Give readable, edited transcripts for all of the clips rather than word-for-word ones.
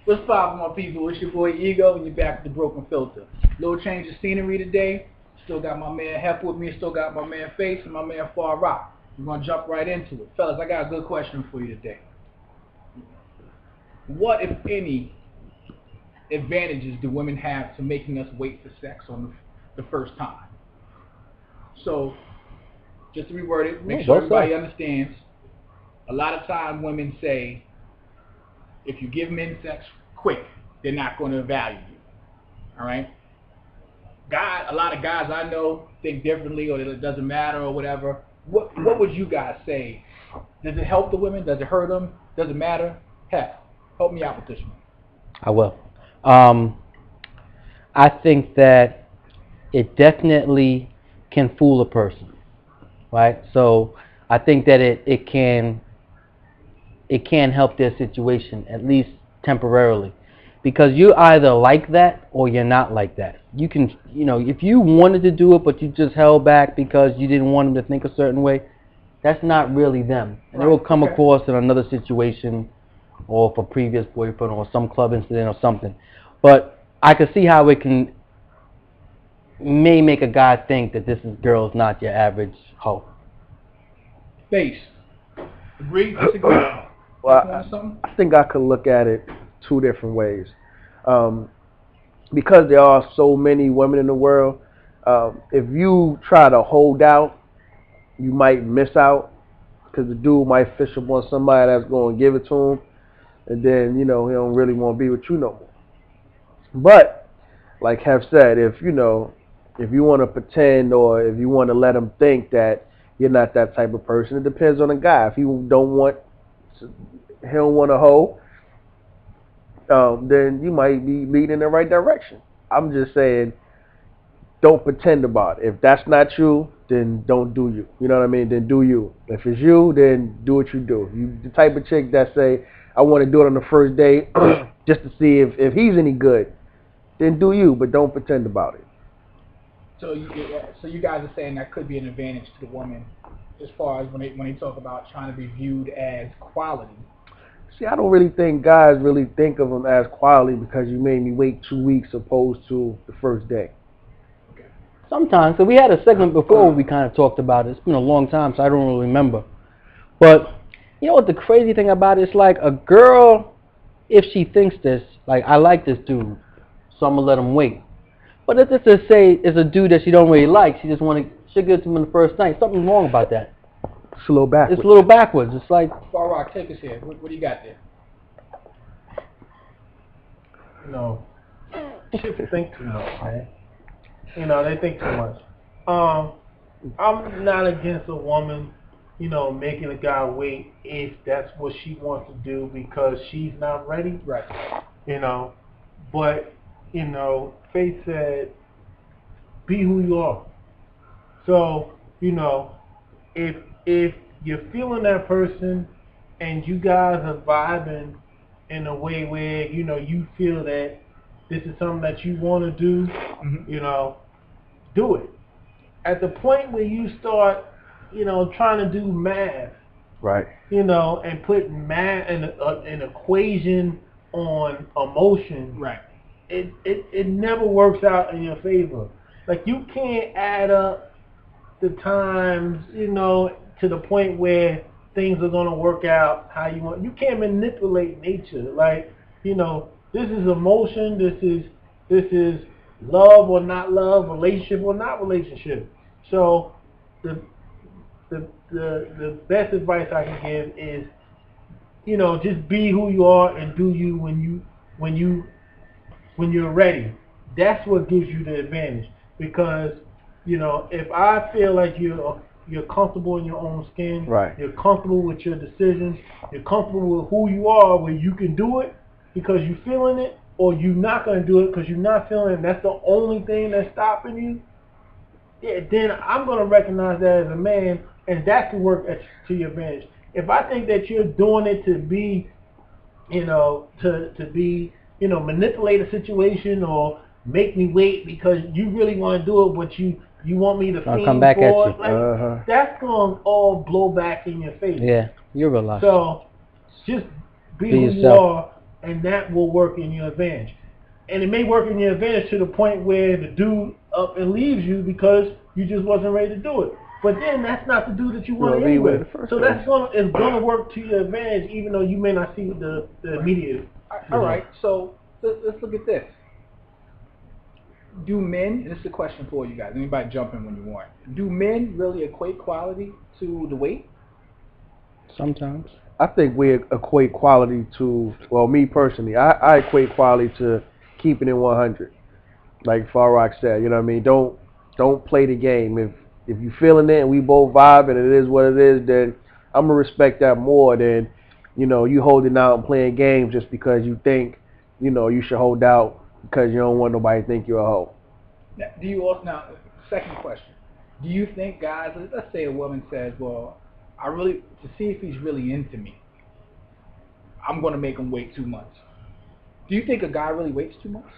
What's poppin', my people? It's your boy Ego, and you're back with the Broken Filter. Little change of scenery today. Still got my man Hep with me. Still got my man Face and my man Far Rock. We're gonna jump right into it, fellas. I got a good question for you today. What, if any, advantages do women have to making us wait for sex on the first time? So, just to reword it, make sure everybody understands. A lot of time women say, if you give men sex quick, they're not going to value you. All right? A lot of guys I know think differently, or it doesn't matter, or whatever. What would you guys say? Does it help the women? Does it hurt them? Does it matter? Heck, help me out with this one. I will. I think that it definitely can fool a person, right? So I think that it can help their situation, at least temporarily, because you're either like that or you're not like that. You can, if you wanted to do it but you just held back because you didn't want them to think a certain way, that's not really them. And they will come across in another situation, or for previous boyfriend, or some club incident or something. But I can see how it may make a guy think that this girl's not your average hoe. Face. Agree? Disagree? Well, I think I could look at it two different ways. Because there are so many women in the world, if you try to hold out, you might miss out, because the dude might fish up on somebody that's going to give it to him, and then, he don't really want to be with you no more. But, like Hef said, if you want to pretend, or if you want to let him think that you're not that type of person, it depends on the guy. If he don't want a hoe, then you might be leading in the right direction. I'm just saying, don't pretend about it. If that's not you, then don't do you. You know what I mean? Then do you. If it's you, then do what you do. You the type of chick that say, I want to do it on the first date just to see if he's any good, then do you, but don't pretend about it. So you guys are saying that could be an advantage to the woman, as far as when they talk about trying to be viewed as quality. See, I don't really think guys really think of them as quality because you made me wait 2 weeks opposed to the first day. Okay. Sometimes. So we had a segment before where we kind of talked about it. It's been a long time, so I don't really remember. But you know what the crazy thing about it is? Like, a girl, if she thinks this, like, I like this dude, so I'm going to let him wait. But if it's say it's a dude that she don't really like, she'll give it to him on the first night. Something's wrong about that. It's a little backwards. It's a little backwards. It's like... Far Rock, take us here. What do you got there? Chicks think too much, man. They think too much. I'm not against a woman, making a guy wait if that's what she wants to do because she's not ready. Right. But, Faith said, be who you are. So, if you're feeling that person and you guys are vibing in a way where, you feel that this is something that you want to do, do it. At the point where you start, trying to do math, right? And put math an equation on emotion, right? It never works out in your favor. Like, you can't add up the times, to the point where things are going to work out how you want. You can't manipulate nature. Like, this is emotion. This is love or not love, relationship or not relationship. So the best advice I can give is, just be who you are and do you when you're ready. That's what gives you the advantage. Because, if I feel like you're comfortable in your own skin, right, you're comfortable with your decisions, you're comfortable with who you are, where you can do it because you're feeling it, or you're not going to do it because you're not feeling it, and that's the only thing that's stopping you, then I'm going to recognize that as a man, and that can work to your advantage. If I think that you're doing it to be, manipulate a situation or make me wait because you really want to do it, but you want me to I'll come back at you. Like, that's going to all blow back in your face. Yeah, you're real life. So just be who yourself. you are and that will work in your advantage. And it may work in your advantage to the point where the dude up and leaves you because you just wasn't ready to do it. But then that's not the dude that you want anyway. So it's gonna work to your advantage, even though you may not see the immediate. All right. So let's look at this. Do men? And this is a question for you guys. Anybody jump in when you want. Do men really equate quality to the weight? Sometimes. I think we equate quality to, well, me personally, I equate quality to keeping it 100. Like Farrock said, you know what I mean? Don't play the game. If you feeling it and we both vibe and it is what it is, then I'm gonna respect that more than, you know, you holding out and playing games just because you think, you know, you should hold out because you don't want nobody to think you're a hoe. Now, second question. Do you think guys, let's say a woman says, well, to see if he's really into me, I'm going to make him wait 2 months. Do you think a guy really waits 2 months?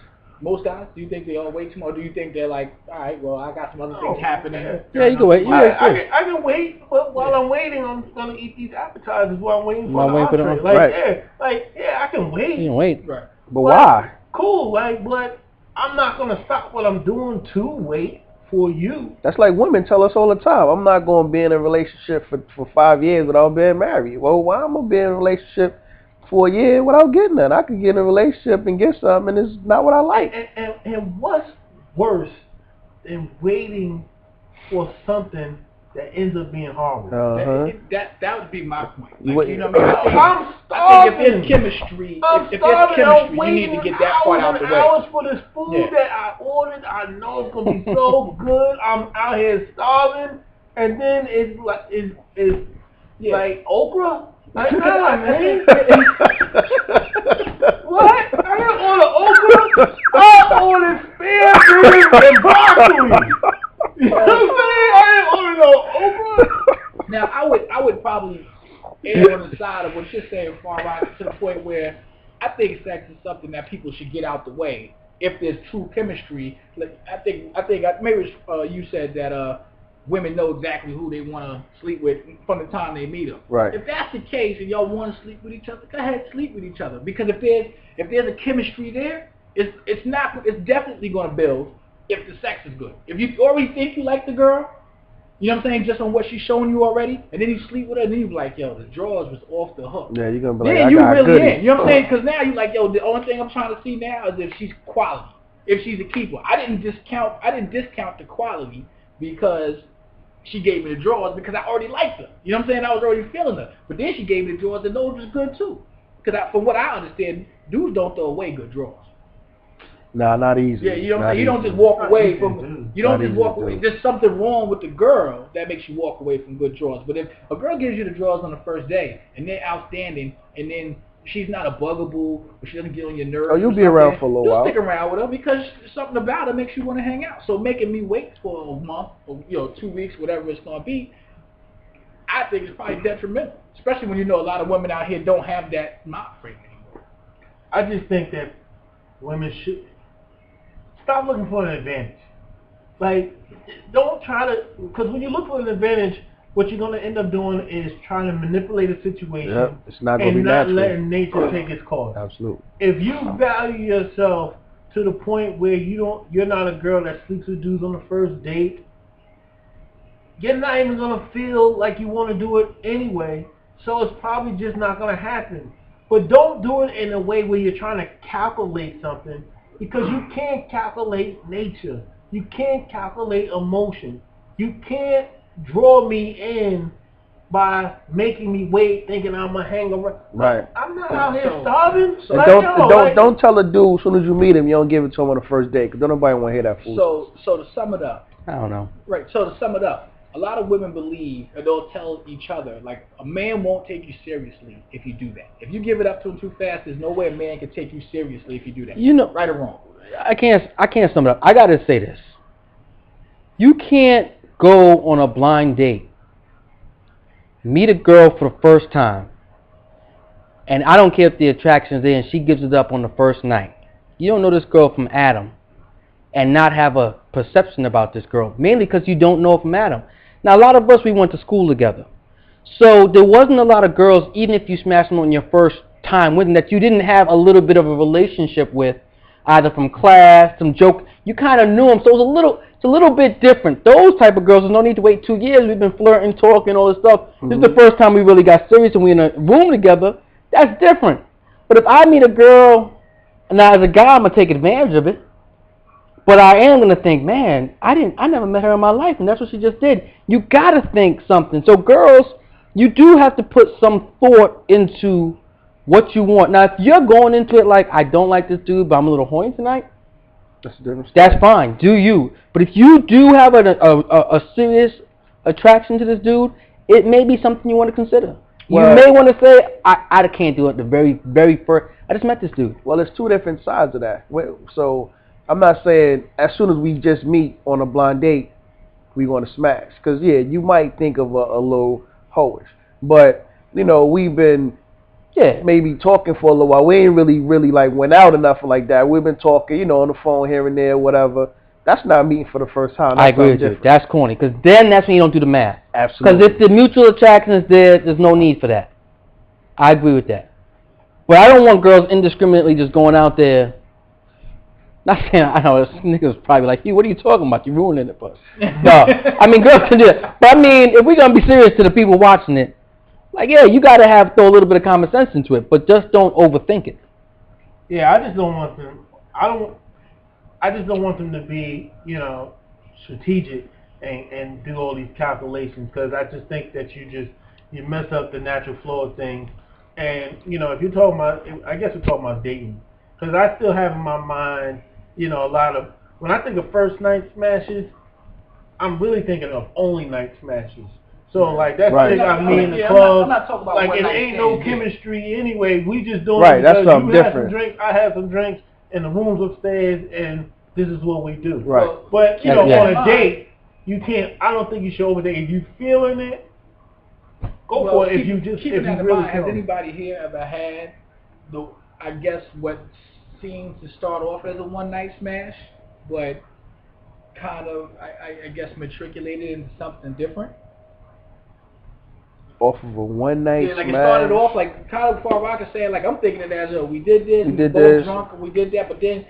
Most guys, do you think they all wait 2 months? Or do you think they're like, all right, well, I got some other things happening. Yeah, you can wait. I can wait, but while I'm waiting, I'm going to eat these appetizers while I'm waiting for the entree. I can wait. You can wait. Right. But why? Cool, but I'm not going to stop what I'm doing to wait for you. That's like women tell us all the time. I'm not going to be in a relationship for 5 years without being married. Well, why am I going to be in a relationship for a year without getting none? I could get in a relationship and get something, and it's not what I like. And what's worse than waiting for something that ends up being horrible? That would be my point. Like, you know what I mean? I'm starving. I think if there's chemistry, you need to get that part out the way. Hours for this food that I ordered. I know it's gonna be so good. I'm out here starving, and then it's like okra. Like, nah, man. What? I didn't order okra. I ordered spare and broccoli. You know what I'm saying? I didn't order no okra. Now, I would probably err on the side of what you're saying, Farrock, to the point where I think sex is something that people should get out the way if there's true chemistry. Like, I think maybe you said that women know exactly who they want to sleep with from the time they meet them. Right. If that's the case and y'all want to sleep with each other, go ahead, sleep with each other. Because if there's a chemistry there, it's definitely going to build if the sex is good. If you already think you like the girl, you know what I'm saying, just on what she's showing you already, and then you sleep with her, and then you be like, yo, the drawers was off the hook. Yeah, you're going to be like, then you really in. You know what I'm saying? Because now you like, yo, the only thing I'm trying to see now is if she's quality, if she's a keeper. I didn't discount the quality because she gave me the drawers because I already liked her. You know what I'm saying? I was already feeling her. But then she gave me the drawers, and those was good too. Because from what I understand, dudes don't throw away good drawers. Nah, not easy. Yeah, you don't just walk away from. You don't just walk away. There's something wrong with the girl that makes you walk away from good drawers. But if a girl gives you the drawers on the first day and they're outstanding, and then she's not a bugaboo, or she doesn't get on your nerves. Oh, you'll be around for a little while. You'll stick around with her because something about her makes you want to hang out. So making me wait for a month, or 2 weeks, whatever it's gonna be, I think it's probably detrimental. Especially when you know a lot of women out here don't have that mind frame anymore. I just think that women should stop looking for an advantage. Like, don't try to, because when you look for an advantage, what you're going to end up doing is trying to manipulate a situation it's not gonna be natural. And not letting nature take its course. Absolutely. If you value yourself to the point where you're not a girl that sleeps with dudes on the first date, you're not even going to feel like you want to do it anyway, so it's probably just not going to happen. But don't do it in a way where you're trying to calculate something, because you can't calculate nature. You can't calculate emotion. You can't draw me in by making me wait, thinking I'm gonna hang around. Right. I'm not out here starving. So don't tell a dude as soon as you meet him you don't give it to him on the first date, because don't nobody want to hear that fool. So to sum it up, I don't know. Right. So to sum it up, a lot of women believe, and they'll tell each other, like, a man won't take you seriously if you do that. If you give it up to him too fast, there's no way a man can take you seriously if you do that. You know, right or wrong. I can't sum it up. I gotta say this. You can't go on a blind date, meet a girl for the first time, and I don't care if the attraction's there and she gives it up on the first night. You don't know this girl from Adam, and not have a perception about this girl, mainly because you don't know her from Adam. Now, a lot of us, we went to school together. So there wasn't a lot of girls, even if you smashed them on your first time with them that you didn't have a little bit of a relationship with, either from class, some joke. You kind of knew them, so it's a little bit different. Those type of girls, there's no need to wait 2 years. We've been flirting, talking, all this stuff. This is the first time we really got serious and we're in a room together. That's different. But if I meet a girl, now as a guy, I'm gonna take advantage of it. But I am gonna think, man, I never met her in my life, and that's what she just did. You gotta think something. So girls, you do have to put some thought into what you want. Now, if you're going into it like, I don't like this dude, but I'm a little horny tonight, that's fine. Do you? But if you do have a serious attraction to this dude, it may be something you want to consider. Well, you may want to say, I can't do it the very first. I just met this dude. Well, there's two different sides of that. So I'm not saying as soon as we just meet on a blind date, we going to smash. Because, yeah, you might think of a little hoish. But, you know, we've been maybe talking for a little while. We ain't really like went out or nothing like that. We've been talking, you know, on the phone here and there, whatever. That's not meeting for the first time. That's I agree with you. That's corny. Because then that's when you don't do the math. Absolutely. Because if the mutual attraction is there, there's no need for that. I agree with that. But I don't want girls indiscriminately just going out there. Not saying, I know, this nigga's probably like, what are you talking about? You're ruining it for us. No. I mean, girls can do it. But I mean, if we're going to be serious to the people watching it, like, yeah, you got to throw a little bit of common sense into it. But just don't overthink it. Yeah, I just don't want them. I just don't want them to be, you know, strategic and do all these calculations, because I just think that you mess up the natural flow of things. And, you know, if you're talking about, I guess we're talking about dating, because I still have in my mind, you know, a lot of, when I think of first night smashes, I'm really thinking of only night smashes. So, like, that's the thing I mean in the club. I'm not talking about like, it ain't no chemistry anyway. We just doing it because you have some drinks, I have some drinks, and the room's upstairs, and this is what we do. Right. But, you know, on a date, you can't, I don't think you should overdate. If you feeling it, go for it. If you really has anybody here ever had I guess what seems to start off as a one night smash, but kind of I guess matriculated into something different? Off of a one night smash. Yeah, like it started off like kind of far rock saying like I'm thinking it as we did this, we both drunk and we did that, but then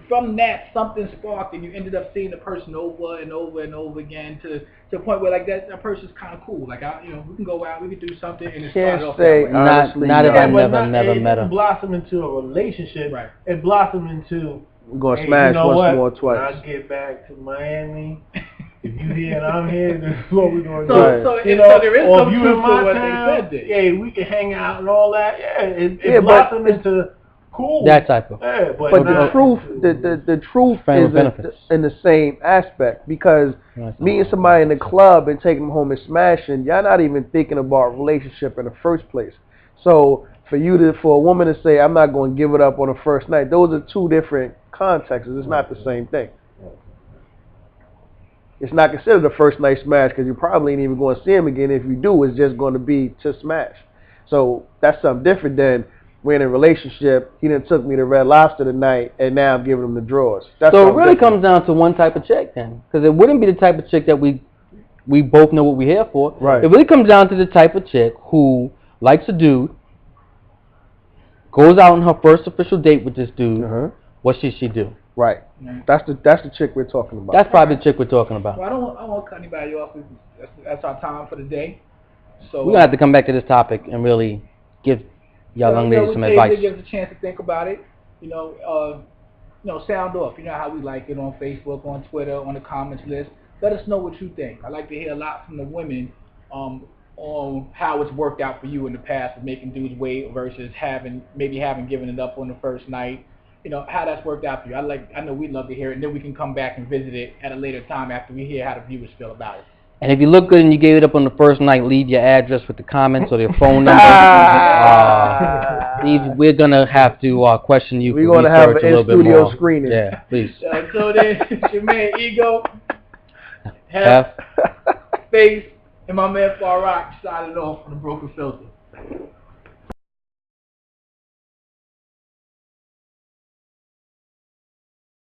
from that something sparked and you ended up seeing the person over and over and over again to the point where like that person's kind of cool. Like we can go out, we can do something, and it started off that way. Not if I never met him. It blossom into a relationship. Right. It blossomed into we're gonna smash once more, twice. I'll get back to Miami. If you here and I'm here, this is what we're going to do. So there is some truth to what they said there. Yeah, we can hang out and all that. Yeah, it blossomed into cool. That type of. Yeah, but the truth is in the same aspect, because meeting somebody in the club and taking them home and smashing, y'all not even thinking about relationship in the first place. So for a woman to say, I'm not going to give it up on the first night, those are two different contexts. It's not the same thing. It's not considered a first night smash because you probably ain't even going to see him again. If you do, it's just going to be to smash. So that's something different than we're in a relationship. He done took me to Red Lobster tonight, and now I'm giving him the drawers. So it really comes down to one type of chick then, because it wouldn't be the type of chick that we both know what we're here for. Right. It really comes down to the type of chick who likes a dude, goes out on her first official date with this dude. What should she do? Right. That's the chick we're talking about. That's probably the chick we're talking about. Well, I don't want to cut anybody off. That's our time for the day. So we're going to have to come back to this topic and really give y'all young ladies some advice. Give us a chance to think about it. Sound off. You know how we like it on Facebook, on Twitter, on the comments list. Let us know what you think. I like to hear a lot from the women on how it's worked out for you in the past of making dudes wait versus having given it up on the first night. You know, how that's worked out for you. I know we'd love to hear it, and then we can come back and visit it at a later time after we hear how the viewers feel about it. And if you look good and you gave it up on the first night, leave your address with the comments or your phone number. We're going to have to question you. We're going to have an in-studio screening. Yeah, please. So then, it's your man Ego, Hef, Face, and my man Far Rock signing off from the Broken Filter.